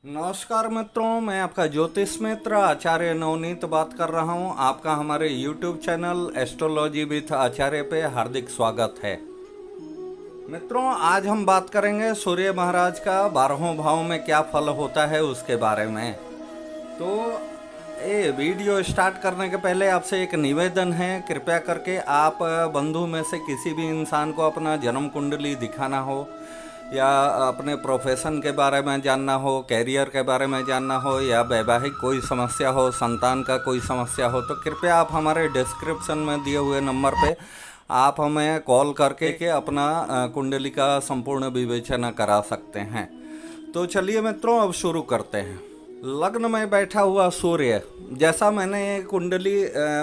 नमस्कार मित्रों, मैं आपका ज्योतिष मित्र आचार्य नवनीत बात कर रहा हूं। आपका हमारे YouTube चैनल एस्ट्रोलॉजी विथ आचार्य पे हार्दिक स्वागत है। मित्रों, आज हम बात करेंगे सूर्य महाराज का 12वें भाव में क्या फल होता है उसके बारे में। तो ये वीडियो स्टार्ट करने के पहले आपसे एक निवेदन है, कृपया करके आप बंधु में से किसी भी इंसान को अपना जन्म कुंडली दिखाना हो या अपने प्रोफेशन के बारे में जानना हो, कैरियर के बारे में जानना हो या वैवाहिक कोई समस्या हो, संतान का कोई समस्या हो, तो कृपया आप हमारे डिस्क्रिप्शन में दिए हुए नंबर पे आप हमें कॉल करके अपना कुंडली का संपूर्ण विवेचना करा सकते हैं। तो चलिए मित्रों, अब शुरू करते हैं। लग्न में बैठा हुआ सूर्य, जैसा मैंने ये कुंडली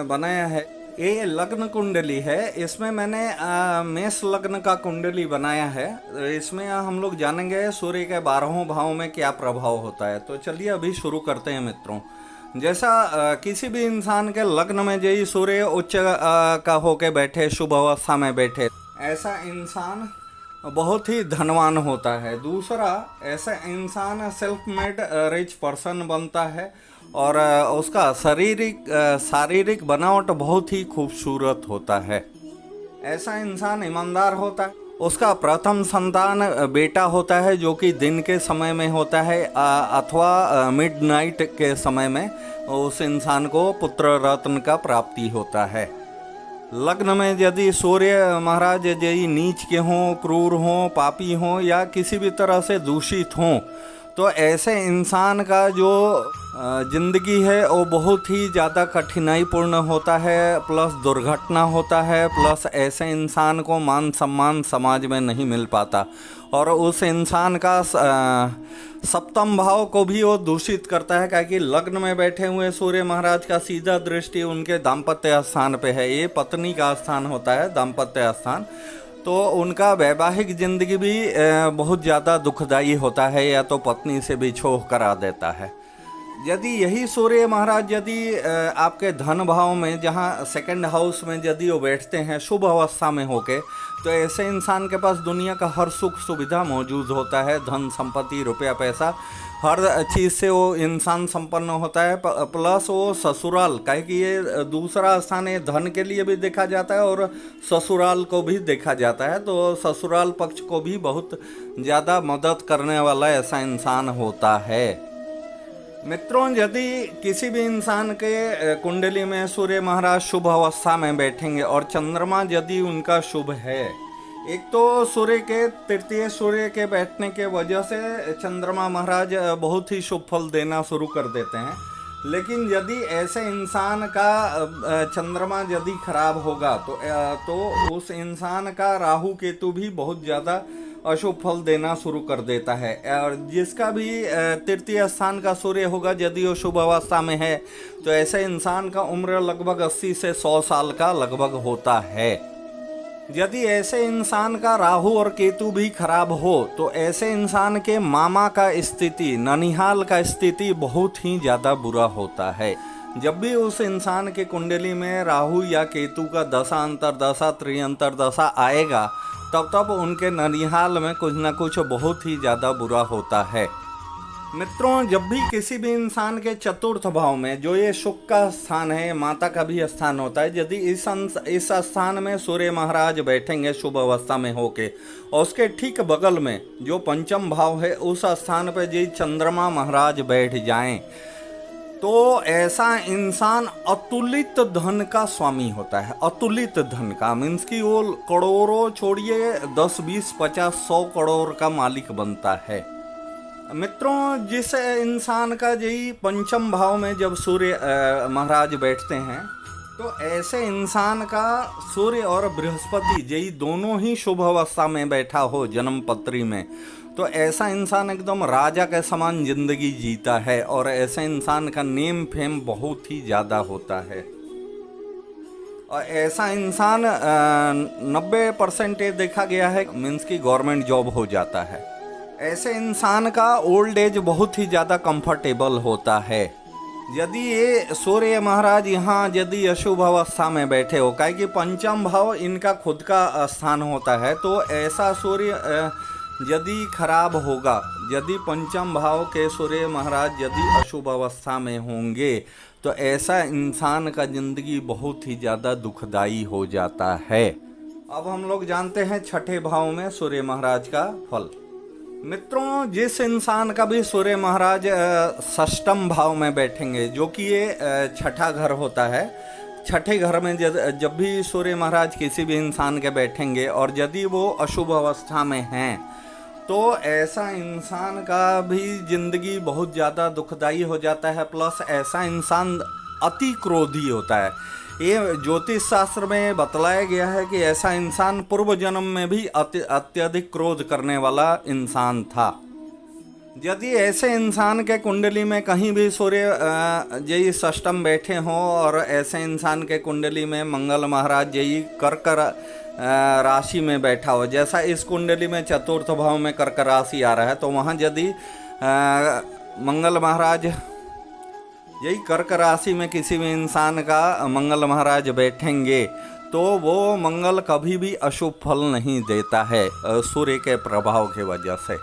बनाया है, ये लग्न कुंडली है। इसमें मैंने मेष लग्न का कुंडली बनाया है। इसमें हम लोग जानेंगे सूर्य के 12वें भाव में क्या प्रभाव होता है। तो चलिए अभी शुरू करते हैं मित्रों। जैसा किसी भी इंसान के लग्न में यही सूर्य उच्च का होके बैठे, शुभ अवस्था में बैठे, ऐसा इंसान बहुत ही धनवान होता है। दूसरा, ऐसा इंसान सेल्फ मेड रिच पर्सन बनता है और उसका शारीरिक बनावट बहुत ही खूबसूरत होता है। ऐसा इंसान ईमानदार होता है। उसका प्रथम संतान बेटा होता है, जो कि दिन के समय में होता है अथवा मिडनाइट के समय में उस इंसान को पुत्र रत्न का प्राप्ति होता है। लग्न में यदि सूर्य महाराज यदि नीच के हों, क्रूर हों, पापी हों या किसी भी तरह से दूषित हों, तो ऐसे इंसान का जो जिंदगी है वो बहुत ही ज़्यादा कठिनाईपूर्ण होता है, प्लस दुर्घटना होता है, प्लस ऐसे इंसान को मान सम्मान समाज में नहीं मिल पाता और उस इंसान का सप्तम भाव को भी वो दूषित करता है, क्योंकि लग्न में बैठे हुए सूर्य महाराज का सीधा दृष्टि उनके दाम्पत्य स्थान पे है। ये पत्नी का स्थान होता है, दाम्पत्य स्थान। तो उनका वैवाहिक जिंदगी भी बहुत ज़्यादा दुखदायी होता है, या तो पत्नी से भी छोह करा देता है। यदि यही सूर्य महाराज यदि आपके धन भाव में, जहाँ सेकंड हाउस में यदि वो बैठते हैं शुभ अवस्था में होके, तो ऐसे इंसान के पास दुनिया का हर सुख सुविधा मौजूद होता है। धन संपत्ति, रुपया पैसा, हर चीज़ से वो इंसान संपन्न होता है। प्लस वो ससुराल, काहे कि ये दूसरा स्थान है, धन के लिए भी देखा जाता है और ससुराल को भी देखा जाता है। तो ससुराल पक्ष को भी बहुत ज़्यादा मदद करने वाला ऐसा इंसान होता है। मित्रों, यदि किसी भी इंसान के कुंडली में सूर्य महाराज शुभ अवस्था में बैठेंगे और चंद्रमा यदि उनका शुभ है, एक तो सूर्य के तृतीय सूर्य के बैठने के वजह से चंद्रमा महाराज बहुत ही शुभ फल देना शुरू कर देते हैं। लेकिन यदि ऐसे इंसान का चंद्रमा यदि खराब होगा तो उस इंसान का राहु केतु भी बहुत ज़्यादा अशुभ फल देना शुरू कर देता है। और जिसका भी तृतीय स्थान का सूर्य होगा यदि वो शुभ अवस्था में है, तो ऐसे इंसान का उम्र लगभग 80 से 100 साल का लगभग होता है। यदि ऐसे इंसान का राहु और केतु भी खराब हो, तो ऐसे इंसान के मामा का स्थिति, ननिहाल का स्थिति बहुत ही ज़्यादा बुरा होता है। जब भी उस इंसान के कुंडली में राहु या केतु का दशा अंतरदशा त्रिअंतर दशा आएगा, तब उनके ननिहाल में कुछ ना कुछ बहुत ही ज़्यादा बुरा होता है। मित्रों, जब भी किसी भी इंसान के चतुर्थ भाव में, जो ये सुख का स्थान है, माता का भी स्थान होता है, यदि इस स्थान में सूर्य महाराज बैठेंगे शुभ अवस्था में होके, और उसके ठीक बगल में जो पंचम भाव है उस स्थान पर यदि चंद्रमा महाराज बैठ जाएं, तो ऐसा इंसान अतुलित धन का स्वामी होता है। अतुलित धन का मीन्स कि वो करोड़ों छोड़िए 10, 20, 50, 100 करोड़ का मालिक बनता है। मित्रों, जिस इंसान का यही पंचम भाव में जब सूर्य महाराज बैठते हैं, तो ऐसे इंसान का सूर्य और बृहस्पति यही दोनों ही शुभ अवस्था में बैठा हो जन्म पत्री में, तो ऐसा इंसान एकदम राजा के समान जिंदगी जीता है और ऐसे इंसान का नेम फेम बहुत ही ज़्यादा होता है। और ऐसा इंसान 90% देखा गया है मीन्स की गवर्नमेंट जॉब हो जाता है। ऐसे इंसान का ओल्ड एज बहुत ही ज़्यादा कंफर्टेबल होता है। यदि ये सूर्य महाराज यहाँ यदि अशुभ अवस्था में बैठे हो, काहे कि पंचम भाव इनका खुद का स्थान होता है, तो ऐसा सूर्य यदि खराब होगा, यदि पंचम भाव के सूर्य महाराज यदि अशुभ अवस्था में होंगे तो ऐसा इंसान का जिंदगी बहुत ही ज़्यादा दुखदाई हो जाता है। अब हम लोग जानते हैं छठे भाव में सूर्य महाराज का फल। मित्रों, जिस इंसान का भी सूर्य महाराज षष्ठम भाव में बैठेंगे, जो कि ये छठा घर होता है, छठे घर में जब भी सूर्य महाराज किसी भी इंसान के बैठेंगे और यदि वो अशुभ अवस्था में हैं तो ऐसा इंसान का भी जिंदगी बहुत ज़्यादा दुखदाई हो जाता है। प्लस ऐसा इंसान अति क्रोधी होता है। ये ज्योतिष शास्त्र में बतलाया गया है कि ऐसा इंसान पूर्व जन्म में भी अत्यधिक क्रोध करने वाला इंसान था। यदि ऐसे इंसान के कुंडली में कहीं भी सूर्य यही षष्ठम बैठे हों और ऐसे इंसान के कुंडली में मंगल महाराज यही कर्क राशि में बैठा हो, जैसा इस कुंडली में चतुर्थ भाव में कर्क राशि आ रहा है, तो वहाँ यदि मंगल महाराज यही कर्क राशि में किसी भी इंसान का मंगल महाराज बैठेंगे तो वो मंगल कभी भी अशुभ फल नहीं देता है सूर्य के प्रभाव की वजह से।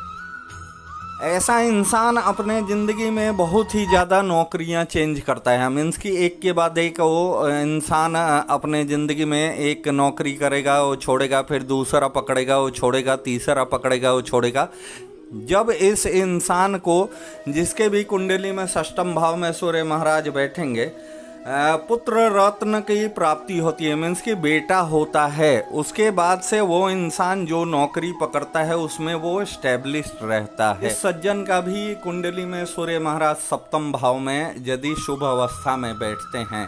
ऐसा इंसान अपने ज़िंदगी में बहुत ही ज़्यादा नौकरियां चेंज करता है। मीन्स कि एक के बाद एक वो इंसान अपने ज़िंदगी में एक नौकरी करेगा, वो छोड़ेगा, फिर दूसरा पकड़ेगा, वो छोड़ेगा, तीसरा पकड़ेगा, वो छोड़ेगा। जब इस इंसान को, जिसके भी कुंडली में षष्ठम भाव में सूर्य महाराज बैठेंगे, पुत्र रत्न की प्राप्ति होती है, मीन्स कि बेटा होता है, उसके बाद से वो इंसान जो नौकरी पकड़ता है उसमें वो स्टैब्लिश्ड रहता है। इस सज्जन का भी कुंडली में सूर्य महाराज सप्तम भाव में यदि शुभ अवस्था में बैठते हैं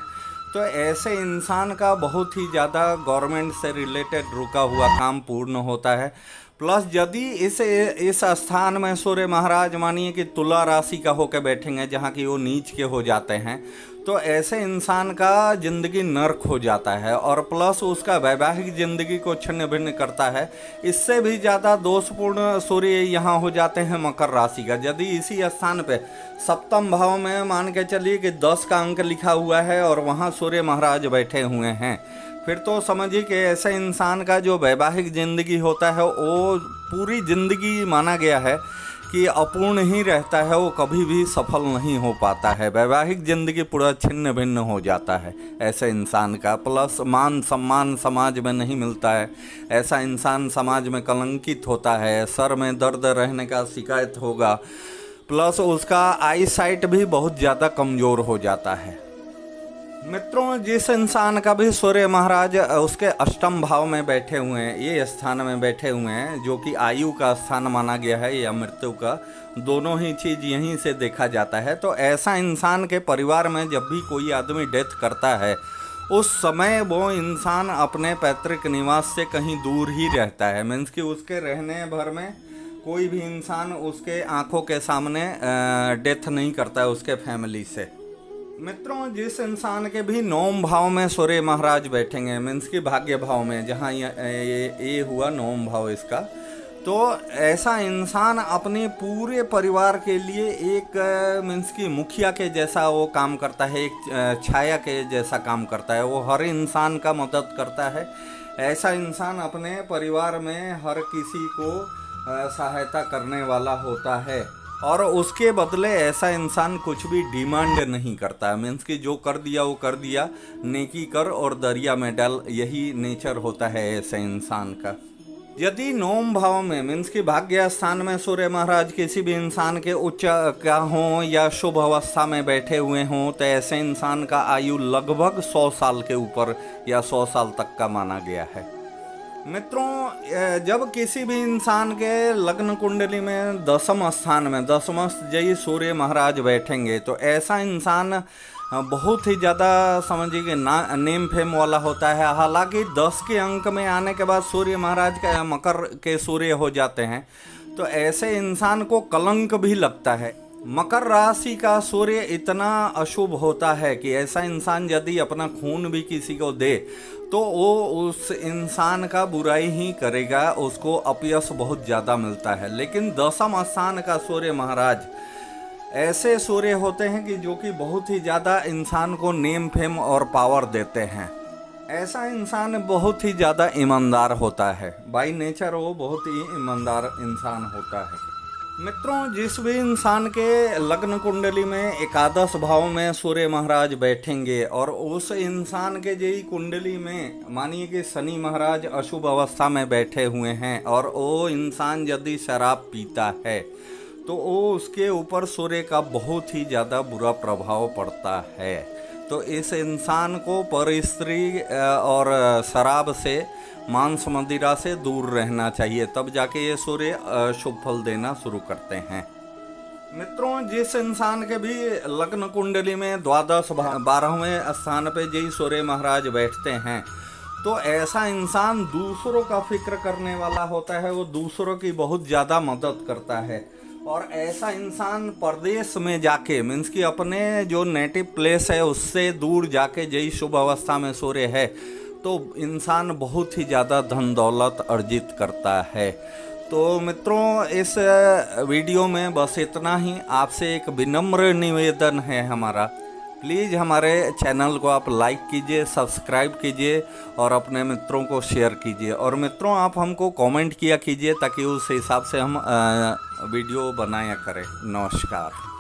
तो ऐसे इंसान का बहुत ही ज़्यादा गवर्नमेंट से रिलेटेड रुका हुआ काम पूर्ण होता है। प्लस यदि इस स्थान में सूर्य महाराज मानिए कि तुला राशि का होकर बैठेंगे, जहाँ की वो नीच के हो जाते हैं, तो ऐसे इंसान का जिंदगी नर्क हो जाता है और प्लस उसका वैवाहिक जिंदगी को छिन्न भिन्न करता है। इससे भी ज़्यादा दोषपूर्ण सूर्य यहाँ हो जाते हैं मकर राशि का। यदि इसी स्थान पे सप्तम भाव में मान के चलिए कि 10 का अंक लिखा हुआ है और वहाँ सूर्य महाराज बैठे हुए हैं, फिर तो समझिए कि ऐसे इंसान का जो वैवाहिक ज़िंदगी होता है वो पूरी ज़िंदगी माना गया है कि अपूर्ण ही रहता है, वो कभी भी सफल नहीं हो पाता है। वैवाहिक ज़िंदगी पूरा छिन्न भिन्न हो जाता है ऐसे इंसान का। प्लस मान सम्मान समाज में नहीं मिलता है, ऐसा इंसान समाज में कलंकित होता है, सर में दर्द रहने का शिकायत होगा। प्लस उसका आई साइट भी बहुत ज़्यादा कमज़ोर हो जाता है। मित्रों, जिस इंसान का भी सूर्य महाराज उसके अष्टम भाव में बैठे हुए हैं, ये स्थान में बैठे हुए हैं, जो कि आयु का स्थान माना गया है या मृत्यु का, दोनों ही चीज़ यहीं से देखा जाता है। तो ऐसा इंसान के परिवार में जब भी कोई आदमी डेथ करता है उस समय वो इंसान अपने पैतृक निवास से कहीं दूर ही रहता है। मीन्स कि उसके रहने भर में कोई भी इंसान उसके आंखों के सामने डेथ नहीं करता है उसके फैमिली से। मित्रों, जिस इंसान के भी नौम भाव में सूर्य महाराज बैठेंगे, मीन्स कि भाग्य भाव में, जहाँ ये हुआ नौम भाव इसका, तो ऐसा इंसान अपने पूरे परिवार के लिए एक मीन्स कि मुखिया के जैसा वो काम करता है, एक छाया के जैसा काम करता है। वो हर इंसान का मदद करता है। ऐसा इंसान अपने परिवार में हर किसी को सहायता करने वाला होता है और उसके बदले ऐसा इंसान कुछ भी डिमांड नहीं करता। मीन्स कि जो कर दिया वो कर दिया, नेकी कर और दरिया में डाल, यही नेचर होता है ऐसे इंसान का। यदि नौम भाव में मीन्स कि भाग्य स्थान में सूर्य महाराज किसी भी इंसान के उच्च का हों या शुभ अवस्था में बैठे हुए हों तो ऐसे इंसान का आयु लगभग 100 साल के ऊपर या 100 साल तक का माना गया है। मित्रों, जब किसी भी इंसान के लग्न कुंडली में दसम स्थान में दसमस्त सूर्य महाराज बैठेंगे तो ऐसा इंसान बहुत ही ज़्यादा समझिए कि नेम फेम वाला होता है। हालांकि 10 के अंक में आने के बाद सूर्य महाराज का मकर के सूर्य हो जाते हैं तो ऐसे इंसान को कलंक भी लगता है। मकर राशि का सूर्य इतना अशुभ होता है कि ऐसा इंसान यदि अपना खून भी किसी को दे तो वो उस इंसान का बुराई ही करेगा, उसको अपयश बहुत ज़्यादा मिलता है। लेकिन दसम स्थान का सूर्य महाराज ऐसे सूर्य होते हैं कि जो कि बहुत ही ज़्यादा इंसान को नेम फेम और पावर देते हैं। ऐसा इंसान बहुत ही ज़्यादा ईमानदार होता है। बाय नेचर वो बहुत ही ईमानदार इंसान होता है। मित्रों, जिस भी इंसान के लग्न कुंडली में एकादश भाव में सूर्य महाराज बैठेंगे और उस इंसान के यही कुंडली में मानिए कि शनि महाराज अशुभ अवस्था में बैठे हुए हैं और वो इंसान यदि शराब पीता है तो वो उसके ऊपर सूर्य का बहुत ही ज़्यादा बुरा प्रभाव पड़ता है। तो इस इंसान को पर स्त्री और शराब से, मांस मदिरा से दूर रहना चाहिए, तब जाके ये सूर्य शुभ फल देना शुरू करते हैं। मित्रों, जिस इंसान के भी लग्न कुंडली में द्वादश 12वें स्थान पे जय सूर्य महाराज बैठते हैं तो ऐसा इंसान दूसरों का फिक्र करने वाला होता है। वो दूसरों की बहुत ज़्यादा मदद करता है और ऐसा इंसान परदेश में जाके मीन्स कि अपने जो नेटिव प्लेस है उससे दूर जाके यही शुभ अवस्था में सूर्य है तो इंसान बहुत ही ज़्यादा धन दौलत अर्जित करता है। तो मित्रों, इस वीडियो में बस इतना ही। आपसे एक विनम्र निवेदन है हमारा, प्लीज़ हमारे चैनल को आप लाइक कीजिए, सब्सक्राइब कीजिए और अपने मित्रों को शेयर कीजिए। और मित्रों, आप हमको कमेंट किया कीजिए ताकि उस हिसाब से हम वीडियो बनाया करें। नमस्कार।